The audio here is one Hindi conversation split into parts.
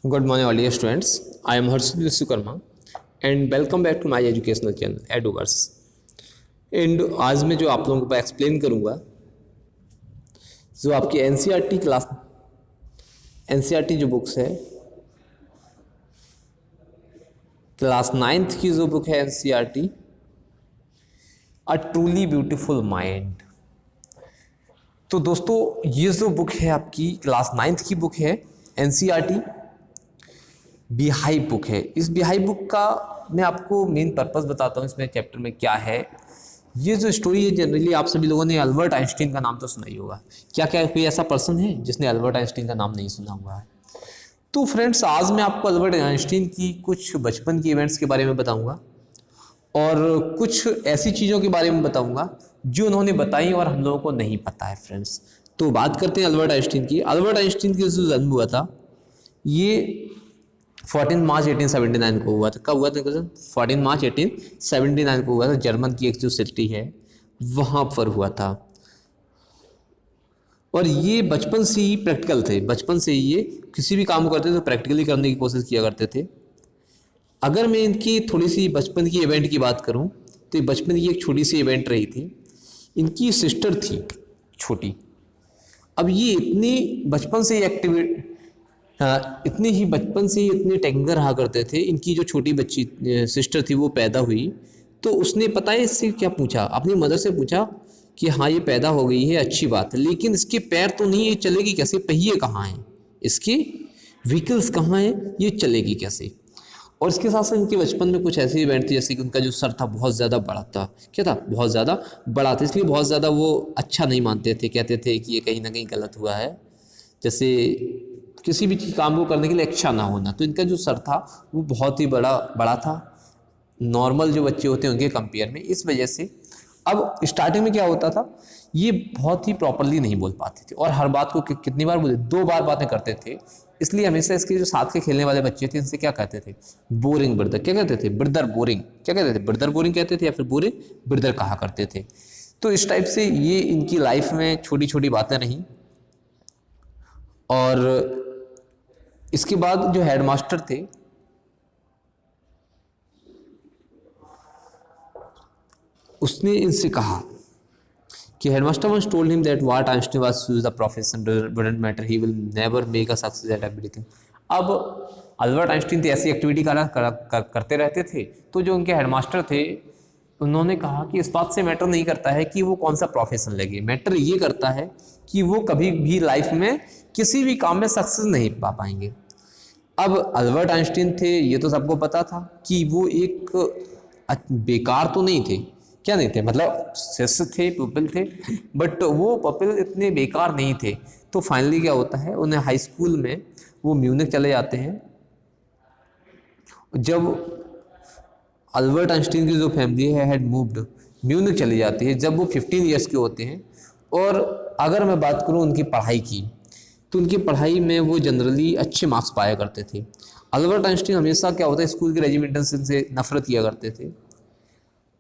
Good morning, all dear students. I am Harshit Vishwakarma and welcome back to my educational channel Eduverse. And आज मैं जो आप लोगों को एक्सप्लेन करूँगा जो आपकी एनसीईआरटी जो बुक्स है क्लास 9th की जो बुक है NCERT a truly beautiful mind. तो दोस्तों ये जो बुक है आपकी क्लास 9th की बुक है एनसीईआरटी बिहाइव बुक है। इस बिहाइव बुक का मैं आपको मेन पर्पस बताता हूँ इसमें चैप्टर में क्या है। ये जो स्टोरी है जनरली आप सभी लोगों ने अल्बर्ट आइंस्टीन का नाम तो सुना ही होगा। क्या क्या कोई ऐसा पर्सन है जिसने अल्बर्ट आइंस्टीन का नाम नहीं सुना हुआ है? तो फ्रेंड्स आज मैं आपको अल्बर्ट आइंस्टीन की कुछ बचपन की इवेंट्स के बारे में बताऊंगा और कुछ ऐसी चीज़ों के बारे में बताऊंगा जो उन्होंने बताई और हम लोगों को नहीं पता है फ्रेंड्स। तो बात करते हैं अल्बर्ट आइंस्टीन की। अल्बर्ट आइंस्टीन की जो जन्म हुआ था ये 14 मार्च 1879 को हुआ था। कब हुआ था? 14 मार्च 1879 को हुआ था। जर्मन की एक जो सिटी है वहाँ पर हुआ था और ये बचपन से ही प्रैक्टिकल थे। बचपन से ही ये किसी भी काम को करते थे तो प्रैक्टिकली करने की कोशिश किया करते थे। अगर मैं इनकी थोड़ी सी बचपन की इवेंट की बात करूं तो बचपन की एक छोटी सी इवेंट रही थी। इनकी सिस्टर थी छोटी। अब ये इतनी बचपन से ही इतने ही बचपन से ही इतने टेक्निकल रहा करते थे। इनकी जो छोटी बच्ची सिस्टर थी वो पैदा हुई तो उसने पता है इससे क्या पूछा, अपनी मदर से पूछा कि हाँ ये पैदा हो गई है अच्छी बात है, लेकिन इसके पैर तो नहीं, ये चलेगी कैसे? पहिए कहाँ हैं इसके, व्हीकल्स कहाँ हैं, ये चलेगी कैसे? और इसके साथ साथ इनके बचपन में कुछ ऐसी इवेंट थी जैसे कि उनका जो सर था बहुत ज़्यादा बड़ा था। क्या था? बहुत ज़्यादा बड़ा था, इसलिए बहुत ज़्यादा वो अच्छा नहीं मानते थे। कहते थे कि ये कहीं ना कहीं गलत हुआ है, जैसे किसी भी चीज़ काम को करने के लिए अच्छा ना होना। तो इनका जो सर था वो बहुत ही बड़ा था नॉर्मल जो बच्चे होते हैं उनके कंपेयर में। इस वजह से अब स्टार्टिंग में क्या होता था, ये बहुत ही प्रॉपरली नहीं बोल पाते थे और हर बात को कितनी बार बोले, 2 बार बातें करते थे। इसलिए हमेशा इसके जो साथ के खेलने वाले बच्चे थे इनसे क्या कहते थे? Boring brother. क्या कहते थे? Brother boring. क्या कहते थे? ब्रदर बोरिंग कहते थे या फिर बोरिंग ब्रदर कहा करते थे। तो इस टाइप से ये इनकी लाइफ में छोटी छोटी बातें रहीं। और इसके बाद जो हेडमास्टर थे उसने इनसे कहा कि headmaster once told him that what Einstein was choose the profession wouldn't matter, he will never make a success at everything। अब अल्बर्ट आइंस्टीन तो ऐसी एक्टिविटी करते रहते थे तो जो उनके हेडमास्टर थे उन्होंने कहा कि इस बात से मैटर नहीं करता है कि वो कौन सा प्रोफेशन लगे, मैटर ये करता है कि वो कभी भी लाइफ में किसी भी काम में सक्सेस नहीं पा पाएंगे। अब अल्बर्ट आइंस्टीन थे ये तो सबको पता था कि वो एक बेकार तो नहीं थे। क्या नहीं थे? मतलब शिष्य थे, पीपल थे, बट वो पीपल इतने बेकार नहीं थे। तो फाइनली क्या होता है, उन्हें हाई स्कूल में वो म्यूनिक चले जाते हैं। जब अल्बर्ट आइंस्टीन की जो फैमिली है हैड मूव्ड, म्यूनिक चली जाती है जब वो 15 ईयर्स के होते हैं। और अगर मैं बात करूँ उनकी पढ़ाई की तो उनकी पढ़ाई में वो जनरली अच्छे मार्क्स पाया करते थे। अल्बर्ट आइंस्टीन हमेशा क्या होता है स्कूल के रेजिमेंटल से नफरत किया करते थे।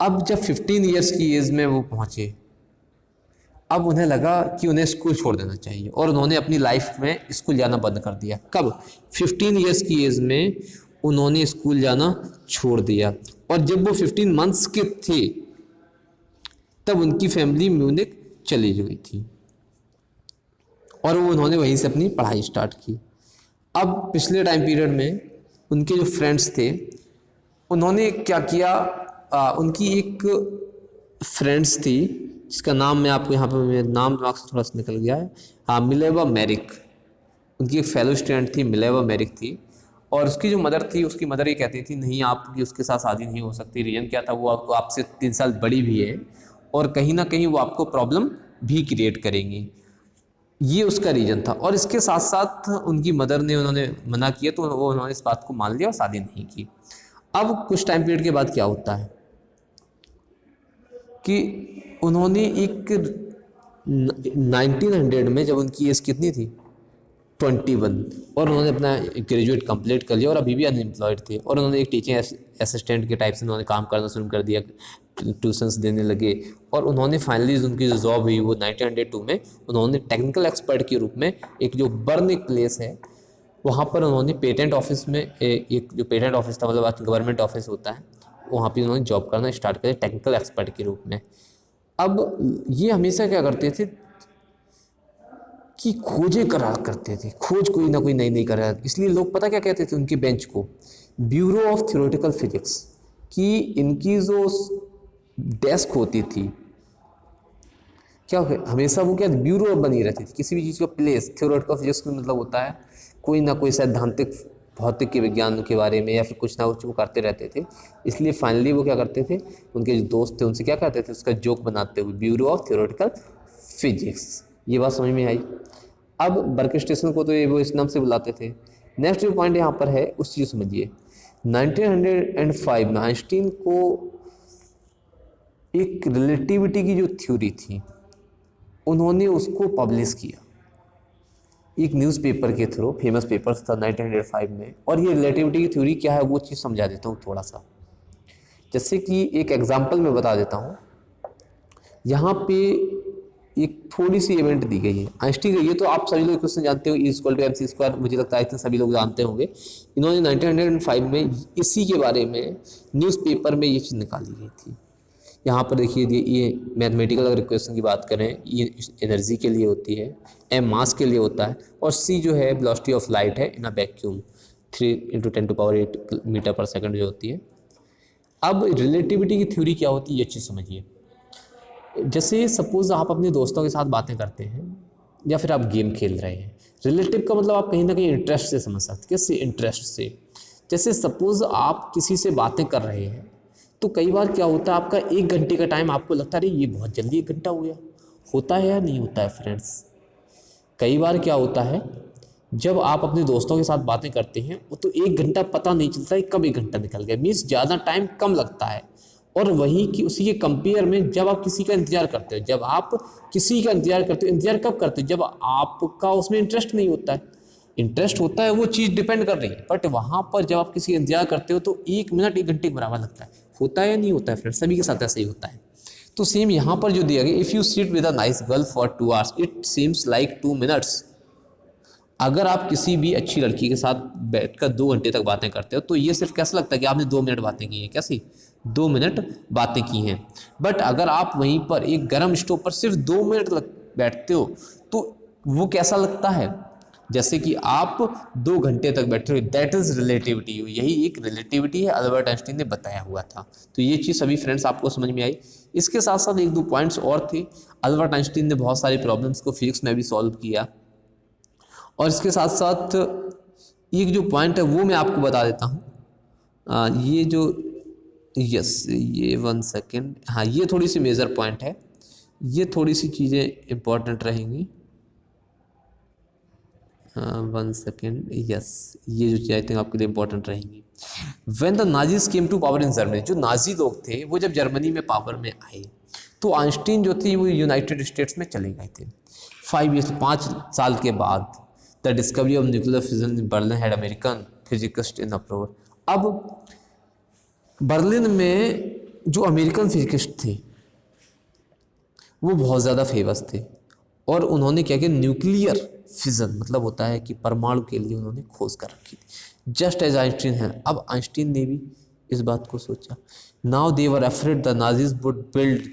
अब जब 15 ईयर्स की एज में वो पहुँचे अब उन्हें लगा कि उन्हें स्कूल छोड़ देना चाहिए और उन्होंने अपनी लाइफ में स्कूल जाना बंद कर दिया। कब? 15 ईयर्स की एज में उन्होंने स्कूल जाना छोड़ दिया। और जब वो 15 मंथ्स के थे तब उनकी फैमिली म्यूनिक चली गई थी और वो उन्होंने वहीं से अपनी पढ़ाई स्टार्ट की। अब पिछले टाइम पीरियड में उनके जो फ्रेंड्स थे उन्होंने क्या किया, उनकी एक फ्रेंड्स थी जिसका नाम मैं आपको यहाँ पर, मेरे नाम दिमाग से थोड़ा सा निकल गया है, हाँ मिलेवा मेरिक। उनकी एक फेलो स्टूडेंट थी, मिलेवा मेरिक थी। और उसकी जो मदर थी, उसकी मदर ये कहती थी नहीं आपकी उसके साथ शादी नहीं हो सकती। रीज़न क्या था, वो आपसे 3 साल बड़ी भी है और कहीं ना कहीं वो आपको प्रॉब्लम भी क्रिएट करेंगी, ये उसका रीज़न था। और इसके साथ साथ उनकी मदर ने उन्होंने मना किया तो वो उन्होंने इस बात को मान लिया और शादी नहीं की। अब कुछ टाइम पीरियड के बाद क्या होता है कि उन्होंने एक 1900 में जब उनकी एज कितनी थी 21 और उन्होंने अपना ग्रेजुएट कंप्लीट कर लिया और अभी भी अनएम्प्लॉयड थे और उन्होंने एक टीचिंग असिस्टेंट के टाइप से उन्होंने काम करना शुरू कर दिया, ट्यूशन्स देने लगे। और उन्होंने फाइनली उनकी जो जॉब हुई वो 1902 में उन्होंने टेक्निकल एक्सपर्ट के रूप में एक जो बर्न एक प्लेस है वहाँ पर उन्होंने पेटेंट ऑफिस में एक जो पेटेंट ऑफिस था, मतलब आज गवर्नमेंट ऑफिस होता है, वहाँ पे उन्होंने जॉब करना स्टार्ट किया टेक्निकल एक्सपर्ट के रूप में। अब ये हमेशा क्या करते थे कि खोजें करा करते थे, खोज कोई ना कोई नई नई करा, इसलिए लोग पता क्या कहते थे उनकी बेंच को, ब्यूरो ऑफ थ्योरेटिकल फिजिक्स। कि इनकी जो डेस्क होती थी क्या हमेशा वो क्या ब्यूरो बनी रहती थी, किसी भी चीज़ का प्लेस, थ्योरेटिकल फिजिक्स का मतलब होता है कोई ना कोई सैद्धांतिक भौतिक के विज्ञान के बारे में या फिर कुछ ना कुछ वो करते रहते थे। इसलिए फाइनली वो क्या करते थे, उनके जो दोस्त थे उनसे क्या करते थे, उसका जोक बनाते हुए ब्यूरो ऑफ थ्योरेटिकल फिजिक्स। ये बात समझ में आई। अब बर्क स्टेशन को तो ये वो इस नाम से बुलाते थे। नेक्स्ट जो पॉइंट यहाँ पर है उस चीज़ समझिए, 1905 में आइंस्टीन को एक रिलेटिविटी की जो थ्योरी थी उन्होंने उसको पब्लिश किया एक न्यूज़पेपर के थ्रू, फेमस पेपर्स था 1905 में। और ये रिलेटिविटी की थ्योरी क्या है वो चीज़ समझा देता हूँ थोड़ा सा। जैसे कि एक एग्जांपल मैं बता देता हूँ, यहाँ पे एक थोड़ी सी इवेंट दी गई है आइंस्टीन का, ये तो आप सभी लोग क्वेश्चन जानते हो, E=mc², मुझे लगता है इतने सभी लोग जानते होंगे। इन्होंने 1905 में इसी के बारे में न्यूज़पेपर में ये चीज़ निकाली गई थी। यहाँ पर देखिए ये मैथमेटिकल अगर क्वेश्चन की बात करें, ये एनर्जी के लिए होती है, M मास के लिए होता है, और C जो है वेलोसिटी ऑफ लाइट है इन अ वैक्यूम, 3 × 10⁸ मीटर पर सेकंड जो होती है। अब रिलेटिविटी की थ्योरी क्या होती है ये चीज़ समझिए। जैसे सपोज आप अपने दोस्तों के साथ बातें करते हैं या फिर आप गेम खेल रहे हैं, रिलेटिव का मतलब आप कहीं ना कहीं इंटरेस्ट से समझ सकते हैं। किससे? इंटरेस्ट से। जैसे सपोज आप किसी से बातें कर रहे हैं तो कई बार क्या होता है, आपका 1 घंटे का टाइम आपको लगता है अरे ये बहुत जल्दी 1 घंटा हो गया। होता है या नहीं होता है फ्रेंड्स? कई बार क्या होता है जब आप अपने दोस्तों के साथ बातें करते हैं तो 1 घंटा पता नहीं चलता है कब 1 घंटा निकल गया, मीन्स ज़्यादा टाइम कम लगता है। और वहीं कि उसी के कंपेयर में जब आप किसी का इंतजार करते हो, जब आप किसी का इंतजार करते हो, इंतजार कब करते हो? जब आपका उसमें इंटरेस्ट नहीं होता है। इंटरेस्ट होता है वो चीज़ डिपेंड कर रही है, बट वहाँ पर जब आप किसी का इंतजार करते हो तो 1 मिनट 1 घंटे के बराबर लगता है। होता है या नहीं होता है फ्रेंड्स? सभी के साथ ऐसा ही होता है। तो सेम यहाँ पर जो दिया गया, if you sit with a nice girl for 2 hours it seems like 2 minutes. अगर आप किसी भी अच्छी लड़की के साथ बैठकर 2 घंटे तक बातें करते हो तो ये सिर्फ कैसा लगता है कि आपने 2 मिनट बातें की हैं। कैसी? 2 मिनट बातें की हैं। बट अगर आप वहीं पर एक गर्म स्टोव पर सिर्फ 2 मिनट बैठते हो तो वो कैसा लगता है? जैसे कि आप 2 घंटे तक बैठे हो। That is relativity. यही एक रिलेटिविटी है, अल्बर्ट आइंस्टीन ने बताया हुआ था। तो ये चीज़ सभी फ्रेंड्स आपको समझ में आई। इसके साथ साथ 1-2 पॉइंट्स और थे। अल्बर्ट आइंस्टीन ने बहुत सारे प्रॉब्लम्स को फिजिक्स में भी सॉल्व किया। और इसके साथ साथ एक जो पॉइंट है वो मैं आपको बता देता हूँ। ये जो ये 1 सेकेंड, हाँ ये थोड़ी सी मेजर पॉइंट है, ये थोड़ी सी चीज़ें इंपॉर्टेंट रहेंगी। 1 सेकेंड, ये जो चीज़ आई थिंक आपके लिए इंपॉर्टेंट रहेंगी। When the Nazis came to power in Germany, जो नाजी लोग थे वो जब जर्मनी में पावर में आए तो आइंस्टीन जो थी वो यूनाइटेड स्टेट्स में चले गए थे। 5 साल के बाद the discovery of nuclear fission in Berlin had American physicist in approval. अब बर्लिन में जो अमेरिकन फिजिकिस्ट थे वो बहुत ज़्यादा फेमस थे और उन्होंने क्या किया, न्यूक्लियर फिजन मतलब होता है कि परमाणु के लिए उन्होंने खोज कर रखी थी, जस्ट एज आइंस्टीन है। अब आइंस्टीन ने भी इस बात को सोचा। Now they were afraid the Nazis would build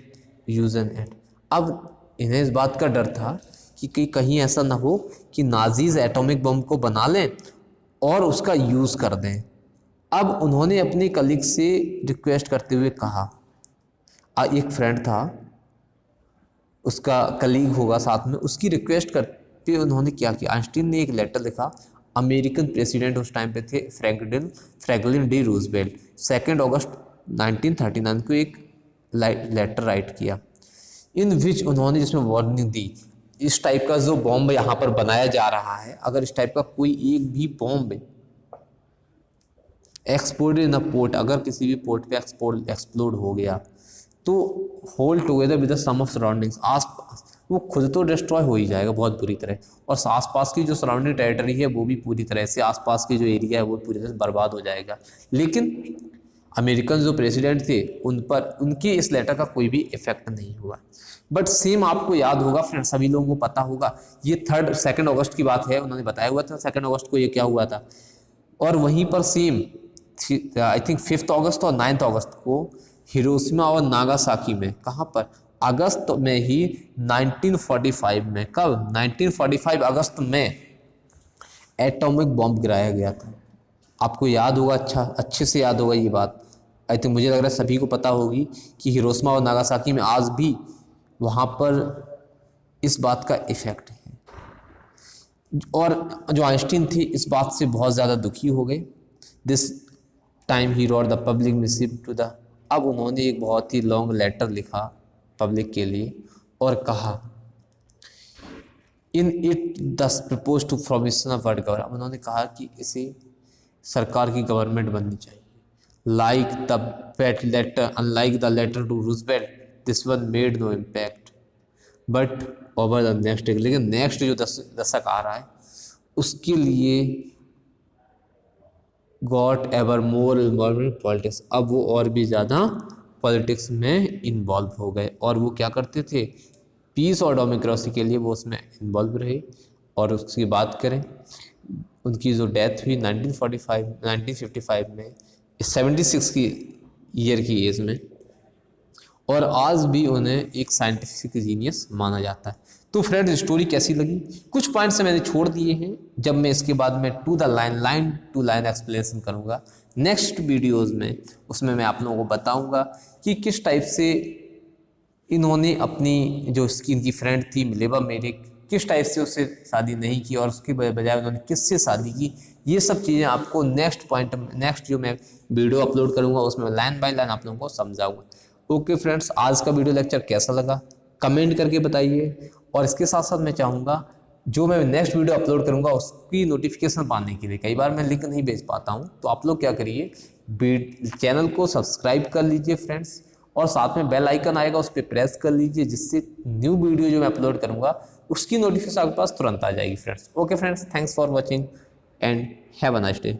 use an it. अब इन्हें इस बात का डर था कि कहीं ऐसा ना हो कि नाजीज एटॉमिक बम को बना लें और उसका यूज़ कर दें। अब उन्होंने अपने कलीग से रिक्वेस्ट करते हुए कहा, एक फ्रेंड था उसका कलीग होगा साथ में, उसकी रिक्वेस्ट करते उन्होंने क्या किया, आइंस्टीन ने एक लेटर लिखा। अमेरिकन प्रेसिडेंट उस टाइम पे थे फ्रैंकलिन डी रूजवेल्ट। 2 अगस्त 1939 को एक लेटर राइट किया इन विच उन्होंने जिसमें वार्निंग दी, इस टाइप का जो बॉम्ब यहाँ पर बनाया जा रहा है, अगर इस टाइप का कोई एक भी bomb explode in a port, अगर किसी भी पोर्ट पे एक्सप्लोड हो गया तो whole together with the some of surroundings, आसपास वो खुद तो डिस्ट्रॉय हो ही जाएगा बहुत बुरी तरह, और आसपास की जो सराउंडिंग टेरिटरी है वो भी पूरी तरह से, आसपास की जो एरिया है वो पूरी तरह से बर्बाद हो जाएगा। लेकिन अमेरिकन जो प्रेसिडेंट थे उन पर उनके इस लेटर का कोई भी इफेक्ट नहीं हुआ। बट सेम आपको याद होगा फ्रेंड्स, सभी लोगों को पता होगा, ये 2 अगस्त की बात है, उन्होंने बताया हुआ था 2 अगस्त को ये क्या हुआ था। और वहीं पर सेम आई थिंक 5 अगस्त और 9 अगस्त को हिरोशिमा और नागासाकी में, कहाँ पर, अगस्त में ही 1945 में, कब 1945 अगस्त में एटॉमिक बॉम्ब गिराया गया था। आपको याद होगा, अच्छे से याद होगा ये बात। आई थिंक मुझे लग रहा है सभी को पता होगी कि हिरोशिमा और नागासाकी में आज भी वहाँ पर इस बात का इफेक्ट है। और जो आइंस्टीन थे इस बात से बहुत ज़्यादा दुखी हो गए। This time he wrote the public missive to the, अब उन्होंने एक बहुत ही लॉन्ग लेटर लिखा पब्लिक के लिए और कहा in it thus propose to formation of world government. उन्होंने कहा कि इसे सरकार की गवर्नमेंट बननी चाहिए। Like the pat letter, unlike the letter to Roosevelt, this one made no impact but over the next. लेकिन नेक्स्ट जो दशक आ रहा है उसके लिए got ever more involve in politics, अब वो और भी ज़्यादा पॉलिटिक्स में इन्वॉल्व हो गए। और वो क्या करते थे, पीस और डेमोक्रेसी के लिए वो उसमें इन्वॉल्व रहे। और उसकी बात करें, उनकी जो डेथ हुई 1955 में 76 की ईयर की एज में, और आज भी उन्हें एक साइंटिफिक जीनियस माना जाता है। तो फ्रेंड्स स्टोरी कैसी लगी, कुछ पॉइंट्स मैंने छोड़ दिए हैं, जब मैं इसके बाद में लाइन टू लाइन एक्सप्लेनेशन करूँगा नेक्स्ट वीडियोज़ में, उसमें मैं आप लोगों को बताऊँगा कि किस टाइप से इन्होंने अपनी जो इसकी इनकी फ्रेंड थी मिलेवा मेरिक, किस टाइप से उससे शादी नहीं की और उसके बजाय उन्होंने किससे शादी की। ये सब चीज़ें आपको नेक्स्ट जो मैं वीडियो अपलोड करूँगा उसमें लाइन बाय लाइन आप लोगों को समझाऊँगा। ओके फ्रेंड्स, आज का वीडियो लेक्चर कैसा लगा कमेंट करके बताइए। और इसके साथ साथ मैं चाहूँगा जो मैं नेक्स्ट वीडियो अपलोड करूँगा उसकी नोटिफिकेशन पाने के लिए, कई बार मैं लिंक नहीं भेज पाता हूँ, तो आप लोग क्या करिए, चैनल को सब्सक्राइब कर लीजिए फ्रेंड्स, और साथ में बेल आइकन आएगा उस पर प्रेस कर लीजिए, जिससे न्यू वीडियो जो मैं अपलोड करूँगा उसकी नोटिफिकेशन आपके पास तुरंत आ जाएगी friends. Okay friends, thanks for watching and have a nice day.